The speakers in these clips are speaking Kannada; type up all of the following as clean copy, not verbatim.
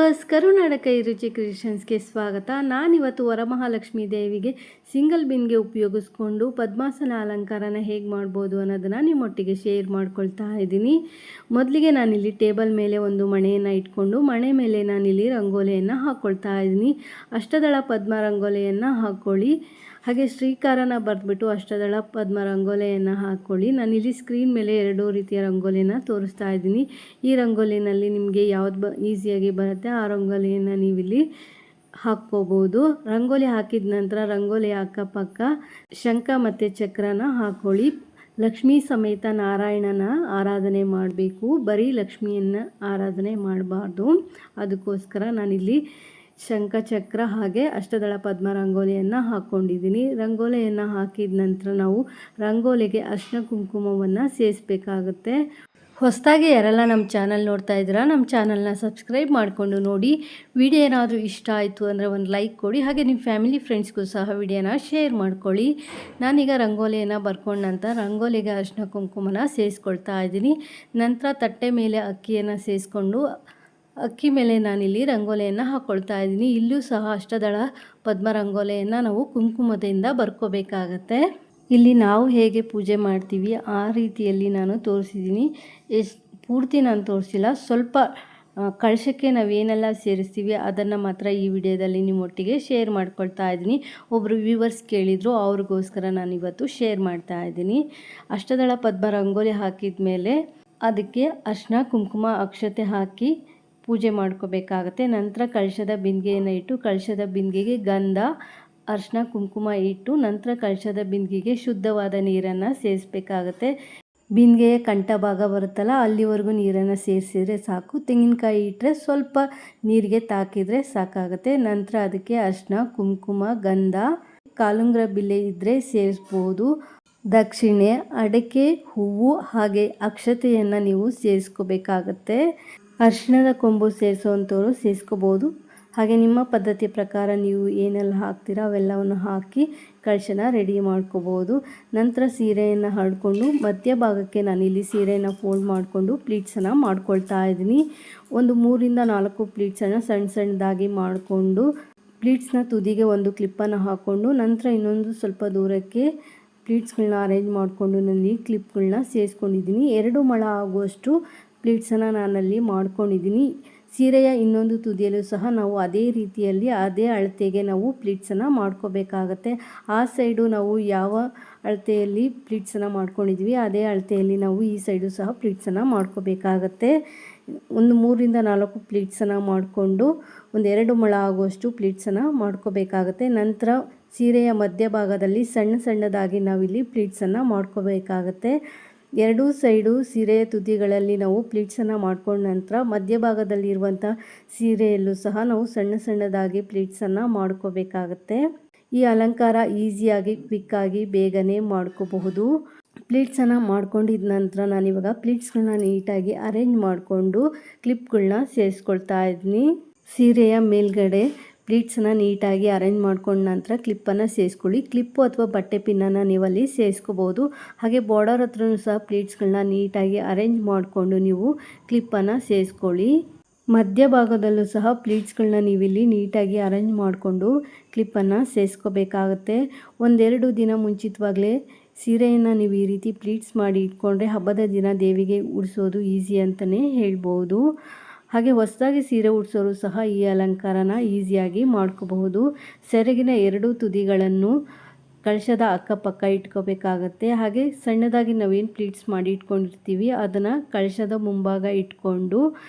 ವಿವರ್ಸ್, ಕರುನಾಟಕ ರುಚಿ ಕ್ರಿಯೇಷನ್ಸ್ಗೆ ಸ್ವಾಗತ. ನಾನಿವತ್ತು ವರಮಹಾಲಕ್ಷ್ಮಿ ದೇವಿಗೆ ಸಿಂಗಲ್ ಬಿನ್ಗೆ ಉಪಯೋಗಿಸ್ಕೊಂಡು ಪದ್ಮಾಸನ ಅಲಂಕಾರನ ಹೇಗೆ ಮಾಡ್ಬೋದು ಅನ್ನೋದನ್ನು ನಿಮ್ಮೊಟ್ಟಿಗೆ ಶೇರ್ ಮಾಡ್ಕೊಳ್ತಾ ಇದ್ದೀನಿ. ಮೊದಲಿಗೆ ನಾನಿಲ್ಲಿ ಟೇಬಲ್ ಮೇಲೆ ಒಂದು ಮಣೆಯನ್ನು ಇಟ್ಕೊಂಡು ಮಣೆ ಮೇಲೆ ನಾನಿಲ್ಲಿ ರಂಗೋಲಿಯನ್ನು ಹಾಕ್ಕೊಳ್ತಾ ಇದ್ದೀನಿ. ಅಷ್ಟದಳ ಪದ್ಮ ರಂಗೋಲಿಯನ್ನು ಹಾಕ್ಕೊಳ್ಳಿ. ಹಾಗೆ ಶ್ರೀಕಾರನ ಬರೆದ್ಬಿಟ್ಟು ಅಷ್ಟದಳ ಪದ್ಮ ರಂಗೋಲಿಯನ್ನು ಹಾಕ್ಕೊಳ್ಳಿ. ನಾನಿಲ್ಲಿ ಸ್ಕ್ರೀನ್ ಮೇಲೆ 2 ರೀತಿಯ ರಂಗೋಲಿನ ತೋರಿಸ್ತಾ ಇದ್ದೀನಿ. ಈ ರಂಗೋಲಿನಲ್ಲಿ ನಿಮಗೆ ಯಾವ್ದು ಈಸಿಯಾಗಿ ಬರುತ್ತೆ ಆ ರಂಗೋಲಿಯನ್ನು ನೀವಿಲ್ಲಿ ಹಾಕ್ಕೋಬೋದು. ರಂಗೋಲಿ ಹಾಕಿದ ನಂತರ ರಂಗೋಲಿ ಅಕ್ಕಪಕ್ಕ ಶಂಖ ಮತ್ತು ಚಕ್ರನ ಹಾಕ್ಕೊಳ್ಳಿ. ಲಕ್ಷ್ಮೀ ಸಮೇತ ನಾರಾಯಣನ ಆರಾಧನೆ ಮಾಡಬೇಕು, ಬರೀ ಲಕ್ಷ್ಮಿಯನ್ನು ಆರಾಧನೆ ಮಾಡಬಾರ್ದು. ಅದಕ್ಕೋಸ್ಕರ ನಾನಿಲ್ಲಿ ಶಂಖ ಚಕ್ರ ಹಾಗೆ ಅಷ್ಟದಳ ಪದ್ಮ ರಂಗೋಲಿಯನ್ನು ಹಾಕ್ಕೊಂಡಿದ್ದೀನಿ. ರಂಗೋಲಿಯನ್ನು ಹಾಕಿದ ನಂತರ ನಾವು ರಂಗೋಲಿಗೆ ಅರಿಶಿನ ಕುಂಕುಮವನ್ನು ಸೇರಿಸಬೇಕಾಗುತ್ತೆ. ಹೊಸದಾಗಿ ಯಾರೆಲ್ಲ ನಮ್ಮ ಚಾನಲ್ ನೋಡ್ತಾ ಇದ್ದೀರಾ, ನಮ್ಮ ಚಾನಲ್ನ ಸಬ್ಸ್ಕ್ರೈಬ್ ಮಾಡಿಕೊಂಡು ನೋಡಿ. ವಿಡಿಯೋ ಏನಾದರೂ ಇಷ್ಟ ಆಯಿತು ಅಂದರೆ ಒಂದು ಲೈಕ್ ಕೊಡಿ. ಹಾಗೆ ನಿಮ್ಮ ಫ್ಯಾಮಿಲಿ ಫ್ರೆಂಡ್ಸ್ಗೂ ಸಹ ವಿಡಿಯೋನ ಶೇರ್ ಮಾಡ್ಕೊಳ್ಳಿ. ನಾನೀಗ ರಂಗೋಲಿಯನ್ನು ಬರ್ಕೊಂಡ ನಂತರ ರಂಗೋಲಿಗೆ ಅರಿಶಿನ ಕುಂಕುಮನ ಸೇರಿಸ್ಕೊಳ್ತಾ ಇದ್ದೀನಿ. ನಂತರ ತಟ್ಟೆ ಮೇಲೆ ಅಕ್ಕಿಯನ್ನು ಸೇರಿಸ್ಕೊಂಡು ಅಕ್ಕಿ ಮೇಲೆ ನಾನಿಲ್ಲಿ ರಂಗೋಲಿಯನ್ನು ಹಾಕ್ಕೊಳ್ತಾ ಇದ್ದೀನಿ. ಇಲ್ಲೂ ಸಹ ಅಷ್ಟದಳ ಪದ್ಮ ರಂಗೋಲಿಯನ್ನು ನಾವು ಕುಂಕುಮದಿಂದ ಬರ್ಕೋಬೇಕಾಗತ್ತೆ. ಇಲ್ಲಿ ನಾವು ಹೇಗೆ ಪೂಜೆ ಮಾಡ್ತೀವಿ ಆ ರೀತಿಯಲ್ಲಿ ನಾನು ತೋರಿಸಿದ್ದೀನಿ. ಪೂರ್ತಿ ನಾನು ತೋರಿಸಿಲ್ಲ, ಸ್ವಲ್ಪ ಕಳಶಕ್ಕೆ ನಾವೇನೆಲ್ಲ ಸೇರಿಸ್ತೀವಿ ಅದನ್ನು ಮಾತ್ರ ಈ ವಿಡಿಯೋದಲ್ಲಿ ನಿಮ್ಮೊಟ್ಟಿಗೆ ಶೇರ್ ಮಾಡ್ಕೊಳ್ತಾ ಇದ್ದೀನಿ. ಒಬ್ಬರು ವ್ಯೂವರ್ಸ್ ಕೇಳಿದರು, ಅವ್ರಿಗೋಸ್ಕರ ನಾನಿವತ್ತು ಶೇರ್ ಮಾಡ್ತಾ ಇದ್ದೀನಿ. ಅಷ್ಟದಳ ಪದ್ಮ ರಂಗೋಲಿ ಹಾಕಿದ ಮೇಲೆ ಅದಕ್ಕೆ ಅರಿಶಿನ ಕುಂಕುಮ ಅಕ್ಷತೆ ಹಾಕಿ ಪೂಜೆ ಮಾಡ್ಕೋಬೇಕಾಗತ್ತೆ. ನಂತರ ಕಳಶದ ಬಿಂದಿಗೆಯನ್ನು ಇಟ್ಟು ಕಳಶದ ಬಿಂದಿಗೆಗೆ ಗಂಧ ಅರಿಶಿನ ಕುಂಕುಮ ಇಟ್ಟು ನಂತರ ಕಳಶದ ಬಿಂದಿಗೆಗೆ ಶುದ್ಧವಾದ ನೀರನ್ನು ಸೇರಿಸಬೇಕಾಗತ್ತೆ. ಬಿಂದಿಗೆಯ ಕಂಠ ಭಾಗ ಬರುತ್ತಲ್ಲ ಅಲ್ಲಿವರೆಗೂ ನೀರನ್ನು ಸೇರಿಸಿದರೆ ಸಾಕು. ತೆಂಗಿನಕಾಯಿ ಇಟ್ಟರೆ ಸ್ವಲ್ಪ ನೀರಿಗೆ ತಾಕಿದರೆ ಸಾಕಾಗುತ್ತೆ. ನಂತರ ಅದಕ್ಕೆ ಅರಿಶಿನ ಕುಂಕುಮ ಗಂಧ ಕಾಲುಂಗ್ರ ಬಿಲ್ಲೆ ಇದ್ದರೆ ಸೇರಿಸ್ಬೋದು. ದಕ್ಷಿಣೆ ಅಡಿಕೆ ಹೂವು ಹಾಗೆ ಅಕ್ಷತೆಯನ್ನು ನೀವು ಸೇರಿಸ್ಕೋಬೇಕಾಗತ್ತೆ. ಅರಿಶಿಣದ ಕೊಂಬು ಸೇರಿಸುವಂಥವ್ರು ಸೇರಿಸ್ಕೋಬೋದು. ಹಾಗೆ ನಿಮ್ಮ ಪದ್ಧತಿ ಪ್ರಕಾರ ನೀವು ಏನೆಲ್ಲ ಹಾಕ್ತೀರಾ ಅವೆಲ್ಲವನ್ನು ಹಾಕಿ ಕಳಶನ ರೆಡಿ ಮಾಡ್ಕೋಬೋದು. ನಂತರ ಸೀರೆಯನ್ನು ಹರಡ್ಕೊಂಡು ಮಧ್ಯಭಾಗಕ್ಕೆ ನಾನಿಲ್ಲಿ ಸೀರೆಯನ್ನು ಫೋಲ್ಡ್ ಮಾಡಿಕೊಂಡು ಪ್ಲೀಟ್ಸನ್ನು ಮಾಡ್ಕೊಳ್ತಾ ಇದ್ದೀನಿ. ಒಂದು 3ರಿಂದ 4 ಪ್ಲೀಟ್ಸನ್ನು ಸಣ್ಣ ಸಣ್ಣದಾಗಿ ಮಾಡಿಕೊಂಡು ಪ್ಲೀಟ್ಸ್ನ ತುದಿಗೆ ಒಂದು ಕ್ಲಿಪ್ಪನ್ನು ಹಾಕ್ಕೊಂಡು ನಂತರ ಇನ್ನೊಂದು ಸ್ವಲ್ಪ ದೂರಕ್ಕೆ ಪ್ಲೀಟ್ಸ್ಗಳನ್ನ ಅರೇಂಜ್ ಮಾಡಿಕೊಂಡು ನಾನಲ್ಲಿ ಕ್ಲಿಪ್ಗಳನ್ನ ಸೇರಿಸ್ಕೊಂಡಿದ್ದೀನಿ. 2 ಮೊಳ ಆಗುವಷ್ಟು ಪ್ಲೀಟ್ಸನ್ನು ನಾನಲ್ಲಿ ಮಾಡ್ಕೊಂಡಿದ್ದೀನಿ. ಸೀರೆಯ ಇನ್ನೊಂದು ತುದಿಯಲ್ಲೂ ಸಹ ನಾವು ಅದೇ ರೀತಿಯಲ್ಲಿ ಅದೇ ಅಳತೆಗೆ ನಾವು ಪ್ಲೀಟ್ಸನ್ನು ಮಾಡ್ಕೋಬೇಕಾಗತ್ತೆ. ಆ ಸೈಡು ನಾವು ಯಾವ ಅಳತೆಯಲ್ಲಿ ಪ್ಲೀಟ್ಸನ್ನು ಮಾಡ್ಕೊಂಡಿದ್ವಿ ಅದೇ ಅಳತೆಯಲ್ಲಿ ನಾವು ಈ ಸೈಡು ಸಹ ಪ್ಲೀಟ್ಸನ್ನು ಮಾಡ್ಕೋಬೇಕಾಗತ್ತೆ. ಒಂದು 3ರಿಂದ 4 ಪ್ಲೀಟ್ಸನ್ನು ಮಾಡಿಕೊಂಡು ಒಂದು 2 ಮೊಳ ಆಗುವಷ್ಟು ಪ್ಲೀಟ್ಸನ್ನು ಮಾಡ್ಕೋಬೇಕಾಗತ್ತೆ. ನಂತರ ಸೀರೆಯ ಮಧ್ಯಭಾಗದಲ್ಲಿ ಸಣ್ಣ ಸಣ್ಣದಾಗಿ ನಾವಿಲ್ಲಿ ಪ್ಲೀಟ್ಸನ್ನು ಮಾಡ್ಕೋಬೇಕಾಗತ್ತೆ. 2 ಸೈಡು ಸೀರೆಯ ತುದಿಗಳಲ್ಲಿ ನಾವು ಪ್ಲೀಟ್ಸನ್ನು ಮಾಡ್ಕೊಂಡ ನಂತರ ಮಧ್ಯಭಾಗದಲ್ಲಿರುವಂಥ ಸೀರೆಯಲ್ಲೂ ಸಹ ನಾವು ಸಣ್ಣ ಸಣ್ಣದಾಗಿ ಪ್ಲೀಟ್ಸನ್ನು ಮಾಡ್ಕೋಬೇಕಾಗತ್ತೆ. ಈ ಅಲಂಕಾರ ಈಸಿಯಾಗಿ ಕ್ವಿಕ್ಕಾಗಿ ಬೇಗನೆ ಮಾಡ್ಕೋಬಹುದು. ಪ್ಲೀಟ್ಸನ್ನು ಮಾಡ್ಕೊಂಡಿದ ನಂತರ ನಾನಿವಾಗ ಪ್ಲೀಟ್ಸ್ಗಳನ್ನ ನೀಟಾಗಿ ಅರೇಂಜ್ ಮಾಡಿಕೊಂಡು ಕ್ಲಿಪ್ಗಳನ್ನ ಸೇರಿಸ್ಕೊಳ್ತಾ ಇದ್ದೀನಿ. ಸೀರೆಯ ಮೇಲ್ಗಡೆ ಪ್ಲೀಟ್ಸನ್ನು ನೀಟಾಗಿ ಅರೇಂಜ್ ಮಾಡ್ಕೊಂಡ ನಂತರ ಕ್ಲಿಪ್ಪನ್ನು ಸೇರಿಸ್ಕೊಳ್ಳಿ. ಕ್ಲಿಪ್ಪು ಅಥವಾ ಬಟ್ಟೆ ಪಿನ್ನನ್ನು ನೀವಲ್ಲಿ ಸೇರಿಸ್ಕೋಬೋದು. ಹಾಗೆ ಬಾರ್ಡರ್ ಹತ್ರನೂ ಸಹ ಪ್ಲೀಟ್ಸ್ಗಳನ್ನ ನೀಟಾಗಿ ಅರೇಂಜ್ ಮಾಡಿಕೊಂಡು ನೀವು ಕ್ಲಿಪ್ಪನ್ನು ಸೇರಿಸ್ಕೊಳ್ಳಿ. ಮಧ್ಯಭಾಗದಲ್ಲೂ ಸಹ ಪ್ಲೀಟ್ಸ್ಗಳನ್ನ ನೀವಿಲ್ಲಿ ನೀಟಾಗಿ ಅರೇಂಜ್ ಮಾಡಿಕೊಂಡು ಕ್ಲಿಪ್ಪನ್ನು ಸೇರಿಸ್ಕೋಬೇಕಾಗತ್ತೆ. 1-2 ದಿನ ಮುಂಚಿತವಾಗಲೇ ಸೀರೆಯನ್ನು ನೀವು ಈ ರೀತಿ ಪ್ಲೀಟ್ಸ್ ಮಾಡಿ ಇಟ್ಕೊಂಡ್ರೆ ಹಬ್ಬದ ದಿನ ದೇವಿಗೆ ಉಡಿಸೋದು ಈಸಿ ಅಂತಲೇ ಹೇಳ್ಬೋದು. ಹಾಗೆ ಹೊಸದಾಗಿ ಸೀರೆ ಉಡಿಸೋರು ಸಹ ಈ ಅಲಂಕಾರನ ಈಸಿಯಾಗಿ ಮಾಡ್ಕೋಬಹುದು. ಸೆರಗಿನ 2 ತುದಿಗಳನ್ನು ಕಳಶದ ಅಕ್ಕಪಕ್ಕ ಇಟ್ಕೋಬೇಕಾಗತ್ತೆ. ಹಾಗೆ ಸಣ್ಣದಾಗಿ ನಾವೇನು ಪ್ಲೀಟ್ಸ್ ಮಾಡಿ ಇಟ್ಕೊಂಡಿರ್ತೀವಿ ಅದನ್ನು ಕಳಶದ ಮುಂಭಾಗ ಇಟ್ಕೊಂಡು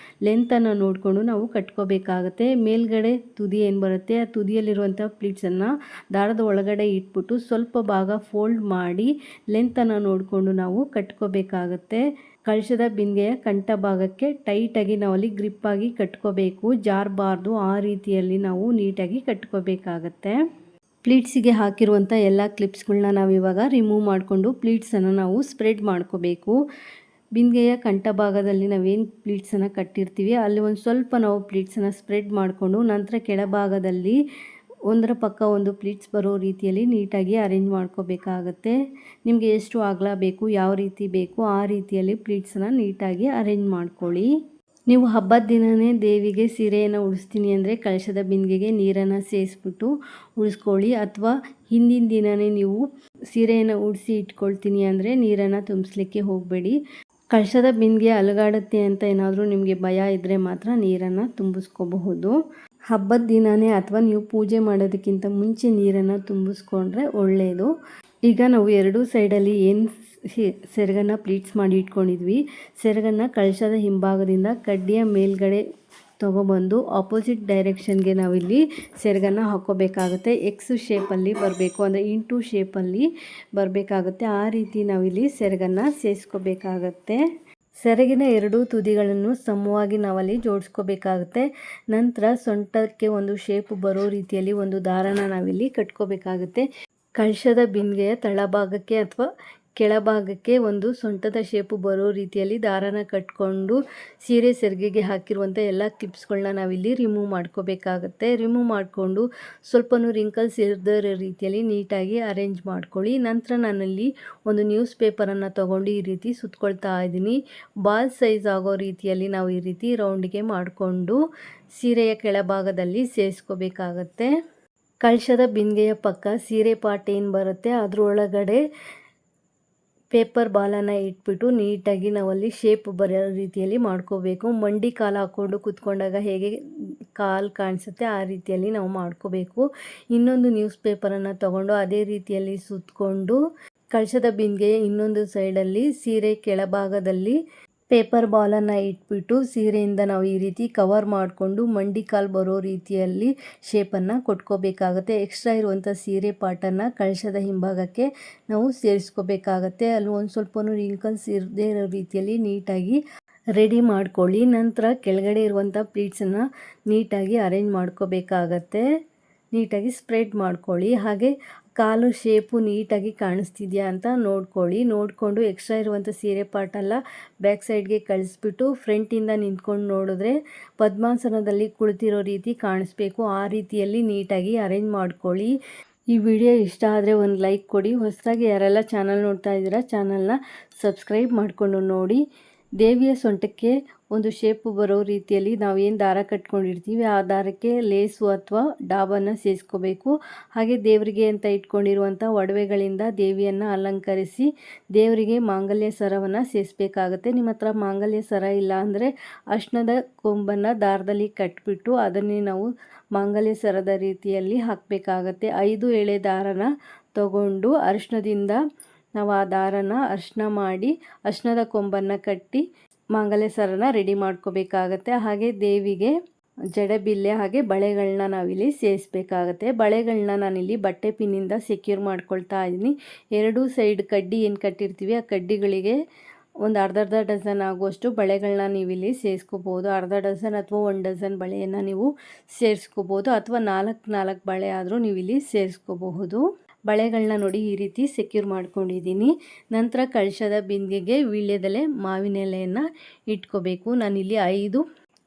ಲೆಂತನ್ನು ನೋಡಿಕೊಂಡು ನಾವು ಕಟ್ಕೋಬೇಕಾಗತ್ತೆ. ಮೇಲ್ಗಡೆ ತುದಿ ಏನು ಬರುತ್ತೆ ಆ ತುದಿಯಲ್ಲಿರುವಂಥ ಪ್ಲೀಟ್ಸನ್ನು ದಾರದ ಒಳಗಡೆ ಇಟ್ಬಿಟ್ಟು ಸ್ವಲ್ಪ ಭಾಗ ಫೋಲ್ಡ್ ಮಾಡಿ ಲೆಂತನ್ನು ನೋಡಿಕೊಂಡು ನಾವು ಕಟ್ಕೋಬೇಕಾಗತ್ತೆ. ಕಳಶದ ಬಿಂದಿಗೆಯ ಕಂಠ ಭಾಗಕ್ಕೆ ಟೈಟಾಗಿ ನಾವಲ್ಲಿ ಗ್ರಿಪ್ಪಾಗಿ ಕಟ್ಕೋಬೇಕು, ಜಾರಬಾರ್ದು. ಆ ರೀತಿಯಲ್ಲಿ ನಾವು ನೀಟಾಗಿ ಕಟ್ಕೋಬೇಕಾಗತ್ತೆ. ಪ್ಲೀಟ್ಸಿಗೆ ಹಾಕಿರುವಂಥ ಎಲ್ಲ ಕ್ಲಿಪ್ಸ್ಗಳನ್ನ ನಾವಿವಾಗ ರಿಮೂವ್ ಮಾಡಿಕೊಂಡು ಪ್ಲೀಟ್ಸನ್ನು ನಾವು ಸ್ಪ್ರೆಡ್ ಮಾಡ್ಕೋಬೇಕು. ಬಿಂದಿಗೆಯ ಕಂಠ ಭಾಗದಲ್ಲಿ ನಾವೇನು ಪ್ಲೀಟ್ಸನ್ನು ಕಟ್ಟಿರ್ತೀವಿ ಅಲ್ಲಿ ಒಂದು ಸ್ವಲ್ಪ ನಾವು ಪ್ಲೀಟ್ಸನ್ನು ಸ್ಪ್ರೆಡ್ ಮಾಡಿಕೊಂಡು ನಂತರ ಕೆಳಭಾಗದಲ್ಲಿ ಒಂದರ ಪಕ್ಕ ಒಂದು ಪ್ಲೀಟ್ಸ್ ಬರೋ ರೀತಿಯಲ್ಲಿ ನೀಟಾಗಿ ಅರೇಂಜ್ ಮಾಡ್ಕೋಬೇಕಾಗತ್ತೆ. ನಿಮಗೆ ಎಷ್ಟು ಅಗಲ ಬೇಕು ಯಾವ ರೀತಿ ಬೇಕು ಆ ರೀತಿಯಲ್ಲಿ ಪ್ಲೀಟ್ಸನ್ನು ನೀಟಾಗಿ ಅರೇಂಜ್ ಮಾಡ್ಕೊಳ್ಳಿ. ನೀವು ಹಬ್ಬದ ದಿನವೇ ದೇವಿಗೆ ಸೀರೆಯನ್ನು ಉಡಿಸ್ತೀನಿ ಅಂದರೆ ಕಳಶದ ಬಿಂದಿಗೆಗೆ ನೀರನ್ನು ಸೇರಿಸ್ಬಿಟ್ಟು ಉಳಿಸ್ಕೊಳ್ಳಿ. ಅಥವಾ ಹಿಂದಿನ ದಿನವೇ ನೀವು ಸೀರೆಯನ್ನು ಉಡಿಸಿ ಇಟ್ಕೊಳ್ತೀನಿ ಅಂದರೆ ನೀರನ್ನು ತುಂಬಿಸ್ಲಿಕ್ಕೆ ಹೋಗಬೇಡಿ. ಕಳಶದ ಬಿಂದಿಗೆ ಅಲುಗಾಡುತ್ತೆ ಅಂತ ಏನಾದರೂ ನಿಮಗೆ ಭಯ ಇದ್ದರೆ ಮಾತ್ರ ನೀರನ್ನು ತುಂಬಿಸ್ಕೋಬಹುದು. ಹಬ್ಬದ ದಿನವೇ ಅಥವಾ ನೀವು ಪೂಜೆ ಮಾಡೋದಕ್ಕಿಂತ ಮುಂಚೆ ನೀರನ್ನು ತುಂಬಿಸ್ಕೊಂಡ್ರೆ ಒಳ್ಳೆಯದು. ಈಗ ನಾವು ಎರಡೂ ಸೈಡಲ್ಲಿ ಏನು ಸೆರಗನ್ನು ಪ್ಲೀಟ್ಸ್ ಮಾಡಿ ಇಟ್ಕೊಂಡಿದ್ವಿ, ಸೆರಗನ್ನು ಕಳಶದ ಹಿಂಭಾಗದಿಂದ ಕಡ್ಡಿಯ ಮೇಲ್ಗಡೆ ತೊಗೊಬಂದು ಆಪೋಸಿಟ್ ಡೈರೆಕ್ಷನ್ಗೆ ನಾವಿಲ್ಲಿ ಸೆರಗನ್ನು ಹಾಕ್ಕೋಬೇಕಾಗುತ್ತೆ. ಎಕ್ಸ್ ಶೇಪಲ್ಲಿ ಬರಬೇಕು, ಅಂದರೆ ಇಂಟು ಶೇಪಲ್ಲಿ ಬರಬೇಕಾಗುತ್ತೆ. ಆ ರೀತಿ ನಾವಿಲ್ಲಿ ಸೆರಗನ್ನು ಸೇರಿಸ್ಕೋಬೇಕಾಗತ್ತೆ. ಸೆರಗಿನ ಎರಡೂ ತುದಿಗಳನ್ನು ಸಮವಾಗಿ ನಾವಲ್ಲಿ ಜೋಡಿಸ್ಕೋಬೇಕಾಗುತ್ತೆ. ನಂತರ ಸೊಂಟಕ್ಕೆ ಒಂದು ಶೇಪ್ ಬರೋ ರೀತಿಯಲ್ಲಿ ಒಂದು ದಾರನ ನಾವಿಲ್ಲಿ ಕಟ್ಕೋಬೇಕಾಗುತ್ತೆ. ಕಳಶದ ಬಿಂದಿಗೆಯ ತಳಭಾಗಕ್ಕೆ ಅಥವಾ ಕೆಳಭಾಗಕ್ಕೆ ಒಂದು ಸೊಂಟದ ಶೇಪು ಬರೋ ರೀತಿಯಲ್ಲಿ ದಾರನ ಕಟ್ಕೊಂಡು ಸೀರೆ ಸೆರಗಿಗೆ ಹಾಕಿರುವಂಥ ಎಲ್ಲ ಕ್ಲಿಪ್ಸ್ಗಳನ್ನ ನಾವಿಲ್ಲಿ ರಿಮೂವ್ ಮಾಡ್ಕೋಬೇಕಾಗತ್ತೆ. ರಿಮೂವ್ ಮಾಡಿಕೊಂಡು ಸ್ವಲ್ಪನೂ ರಿಂಕಲ್ಸ್ ಇರದಿರೋ ರೀತಿಯಲ್ಲಿ ನೀಟಾಗಿ ಅರೇಂಜ್ ಮಾಡ್ಕೊಳ್ಳಿ. ನಂತರ ನಾನಲ್ಲಿ ಒಂದು ನ್ಯೂಸ್ ಪೇಪರನ್ನು ತೊಗೊಂಡು ಈ ರೀತಿ ಸುತ್ಕೊಳ್ತಾ ಇದ್ದೀನಿ. ಬಾಲ್ ಸೈಜ್ ಆಗೋ ರೀತಿಯಲ್ಲಿ ನಾವು ಈ ರೀತಿ ರೌಂಡಿಗೆ ಮಾಡಿಕೊಂಡು ಸೀರೆಯ ಕೆಳಭಾಗದಲ್ಲಿ ಸೇರಿಸ್ಕೋಬೇಕಾಗತ್ತೆ. ಕಳಶದ ಬಿಂದಿಗೆಯ ಪಕ್ಕ ಸೀರೆ ಪಾರ್ಟ್ ಏನು ಬರುತ್ತೆ ಅದರೊಳಗಡೆ ಪೇಪರ್ ಬಾಲನ್ನು ಇಟ್ಬಿಟ್ಟು ನೀಟಾಗಿ ನಾವಲ್ಲಿ ಶೇಪ್ ಬರೋ ರೀತಿಯಲ್ಲಿ ಮಾಡ್ಕೋಬೇಕು. ಮಂಡಿ ಕಾಲು ಹಾಕ್ಕೊಂಡು ಕೂತ್ಕೊಂಡಾಗ ಹೇಗೆ ಕಾಲು ಕಾಣಿಸುತ್ತೆ ಆ ರೀತಿಯಲ್ಲಿ ನಾವು ಮಾಡ್ಕೋಬೇಕು. ಇನ್ನೊಂದು ನ್ಯೂಸ್ ಪೇಪರನ್ನು ತಗೊಂಡು ಅದೇ ರೀತಿಯಲ್ಲಿ ಸುತ್ತಕೊಂಡು ಕಳಶದ ಬಿಂದಿಗೆಯ ಇನ್ನೊಂದು ಸೈಡಲ್ಲಿ ಸೀರೆ ಕೆಳಭಾಗದಲ್ಲಿ ಪೇಪರ್ ಬಾಲನ್ನು ಇಟ್ಬಿಟ್ಟು ಸೀರೆಯಿಂದ ನಾವು ಈ ರೀತಿ ಕವರ್ ಮಾಡಿಕೊಂಡು ಮಂಡಿ ಕಾಲು ಬರೋ ರೀತಿಯಲ್ಲಿ ಶೇಪನ್ನು ಕೊಟ್ಕೋಬೇಕಾಗುತ್ತೆ. ಎಕ್ಸ್ಟ್ರಾ ಇರುವಂಥ ಸೀರೆ ಪಾರ್ಟನ್ನು ಕಳಶದ ಹಿಂಭಾಗಕ್ಕೆ ನಾವು ಸೇರಿಸ್ಕೋಬೇಕಾಗತ್ತೆ. ಅಲ್ಲಿ ಒಂದು ಸ್ವಲ್ಪನೂ ರಿಂಕಲ್ಸ್ ಇರದೇ ಇರೋ ರೀತಿಯಲ್ಲಿ ನೀಟಾಗಿ ರೆಡಿ ಮಾಡ್ಕೊಳ್ಳಿ. ನಂತರ ಕೆಳಗಡೆ ಇರುವಂಥ ಪ್ಲೀಟ್ಸನ್ನು ನೀಟಾಗಿ ಅರೇಂಜ್ ಮಾಡ್ಕೋಬೇಕಾಗತ್ತೆ. ನೀಟಾಗಿ ಸ್ಪ್ರೆಡ್ ಮಾಡ್ಕೊಳ್ಳಿ. ಹಾಗೆ ಕಾಲು ಶೇಪು ನೀಟಾಗಿ ಕಾಣಿಸ್ತಿದೆಯಾ ಅಂತ ನೋಡ್ಕೊಳ್ಳಿ. ನೋಡಿಕೊಂಡು ಎಕ್ಸ್ಟ್ರಾ ಇರುವಂಥ ಸೀರೆ ಪಾರ್ಟೆಲ್ಲ ಬ್ಯಾಕ್ ಸೈಡ್ಗೆ ಕಳಿಸ್ಬಿಟ್ಟು ಫ್ರಂಟಿಂದ ನಿಂತ್ಕೊಂಡು ನೋಡಿದ್ರೆ ಪದ್ಮಾಸನದಲ್ಲಿ ಕುಳಿತಿರೋ ರೀತಿ ಕಾಣಿಸ್ಬೇಕು. ಆ ರೀತಿಯಲ್ಲಿ ನೀಟಾಗಿ ಅರೇಂಜ್ ಮಾಡ್ಕೊಳ್ಳಿ. ಈ ವಿಡಿಯೋ ಇಷ್ಟ ಆದರೆ ಒಂದು ಲೈಕ್ ಕೊಡಿ. ಹೊಸದಾಗಿ ಯಾರೆಲ್ಲ ಚಾನಲ್ ನೋಡ್ತಾ ಇದ್ದೀರಾ ಚಾನಲ್ನ ಸಬ್ಸ್ಕ್ರೈಬ್ ಮಾಡಿಕೊಂಡು ನೋಡಿ. ದೇವಿಯ ಸೊಂಟಕ್ಕೆ ಒಂದು ಶೇಪು ಬರೋ ರೀತಿಯಲ್ಲಿ ನಾವೇನು ದಾರ ಕಟ್ಕೊಂಡಿರ್ತೀವಿ ಆ ದಾರಕ್ಕೆ ಲೇಸು ಅಥವಾ ಡಾಬನ್ನು ಸೇರಿಸ್ಕೋಬೇಕು. ಹಾಗೆ ದೇವರಿಗೆ ಅಂತ ಇಟ್ಕೊಂಡಿರುವಂಥ ಒಡವೆಗಳಿಂದ ದೇವಿಯನ್ನು ಅಲಂಕರಿಸಿ ದೇವರಿಗೆ ಮಾಂಗಲ್ಯ ಸರವನ್ನು ಸೇರಿಸ್ಬೇಕಾಗತ್ತೆ. ನಿಮ್ಮ ಹತ್ರ ಮಾಂಗಲ್ಯ ಸರ ಇಲ್ಲ ಅಂದರೆ ಅರ್ಶಿಣದ ಕೊಂಬನ್ನು ದಾರದಲ್ಲಿ ಕಟ್ಬಿಟ್ಟು ಅದನ್ನೇ ನಾವು ಮಾಂಗಲ್ಯ ಸರದ ರೀತಿಯಲ್ಲಿ ಹಾಕಬೇಕಾಗತ್ತೆ. 5 ಎಳೆ ದಾರನ ತಗೊಂಡು ಅರಿಶಿಣದಿಂದ ನಾವು ಆ ದಾರನ ಅರಿಶಿಣ ಮಾಡಿ ಅರಿಶಿಣದ ಕೊಂಬನ್ನು ಕಟ್ಟಿ ಮಾಂಗಲ್ಯ ಸರನ ರೆಡಿ ಮಾಡ್ಕೋಬೇಕಾಗತ್ತೆ. ಹಾಗೆ ದೇವಿಗೆ ಜಡೆಬಿಲ್ಲೆ ಹಾಗೆ ಬಳೆಗಳನ್ನ ನಾವಿಲ್ಲಿ ಸೇರಿಸ್ಬೇಕಾಗತ್ತೆ. ಬಳೆಗಳನ್ನ ನಾನಿಲ್ಲಿ ಬಟ್ಟೆ ಪಿನ್ನಿಂದ ಸೆಕ್ಯೂರ್ ಮಾಡ್ಕೊಳ್ತಾ ಇದ್ದೀನಿ. ಎರಡೂ ಸೈಡ್ ಕಡ್ಡಿ ಏನು ಕಟ್ಟಿರ್ತೀವಿ ಆ ಕಡ್ಡಿಗಳಿಗೆ ಒಂದು ಅರ್ಧ ಡಜನ್ ಆಗುವಷ್ಟು ಬಳೆಗಳನ್ನ ನೀವಿಲ್ಲಿ ಸೇರಿಸ್ಕೋಬೋದು. ಅರ್ಧ ಡಜನ್ ಅಥವಾ 1 ಡಜನ್ ಬಳೆಯನ್ನು ನೀವು ಸೇರಿಸ್ಕೋಬೋದು. ಅಥವಾ 4 ಬಳೆ ಆದರೂ ನೀವಿಲ್ಲಿ ಸೇರಿಸ್ಕೋಬಹುದು. ಬಳೆಗಳನ್ನ ನೋಡಿ ಈ ರೀತಿ ಸೆಕ್ಯೂರ್ ಮಾಡ್ಕೊಂಡಿದ್ದೀನಿ. ನಂತರ ಕಳಶದ ಬಿಂದಿಗೆಗೆ ವೀಳ್ಯದೆಲೆ ಮಾವಿನ ಎಲೆಯನ್ನು ಇಟ್ಕೋಬೇಕು. ನಾನಿಲ್ಲಿ 5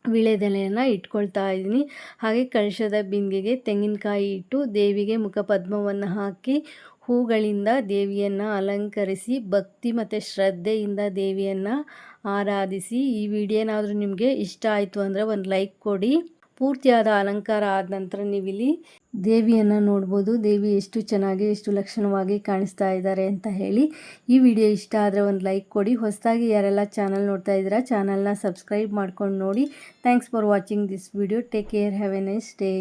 ವೀಳ್ಯದೆಲೆಯನ್ನು ಇಟ್ಕೊಳ್ತಾ ಇದ್ದೀನಿ. ಹಾಗೆ ಕಳಶದ ಬಿಂದಿಗೆಗೆ ತೆಂಗಿನಕಾಯಿ ಇಟ್ಟು ದೇವಿಗೆ ಮುಖಪದ್ಮವನ್ನು ಹಾಕಿ ಹೂಗಳಿಂದ ದೇವಿಯನ್ನು ಅಲಂಕರಿಸಿ ಭಕ್ತಿ ಮತ್ತು ಶ್ರದ್ಧೆಯಿಂದ ದೇವಿಯನ್ನು ಆರಾಧಿಸಿ. ಈ ವಿಡಿಯೋ ಏನಾದರೂ ನಿಮಗೆ ಇಷ್ಟ ಆಯಿತು ಅಂದರೆ ಒಂದು ಲೈಕ್ ಕೊಡಿ. ಪೂರ್ತಿಯಾದ ಅಲಂಕಾರ ಆದ ನಂತರ ನೀವಿಲ್ಲಿ ದೇವಿಯನ್ನು ನೋಡ್ಬೋದು. ದೇವಿ ಎಷ್ಟು ಚೆನ್ನಾಗಿ ಎಷ್ಟು ಲಕ್ಷಣವಾಗಿ ಕಾಣಿಸ್ತಾ ಇದ್ದಾರೆ ಅಂತ ಹೇಳಿ. ಈ ವಿಡಿಯೋ ಇಷ್ಟ ಆದರೆ ಒಂದು ಲೈಕ್ ಕೊಡಿ. ಹೊಸದಾಗಿ ಯಾರೆಲ್ಲ ಚಾನಲ್ ನೋಡ್ತಾ ಇದ್ದೀರಾ ಚಾನಲ್ನ ಸಬ್ಸ್ಕ್ರೈಬ್ ಮಾಡ್ಕೊಂಡು ನೋಡಿ. Thanks for watching this video. Take care. Have A nice day.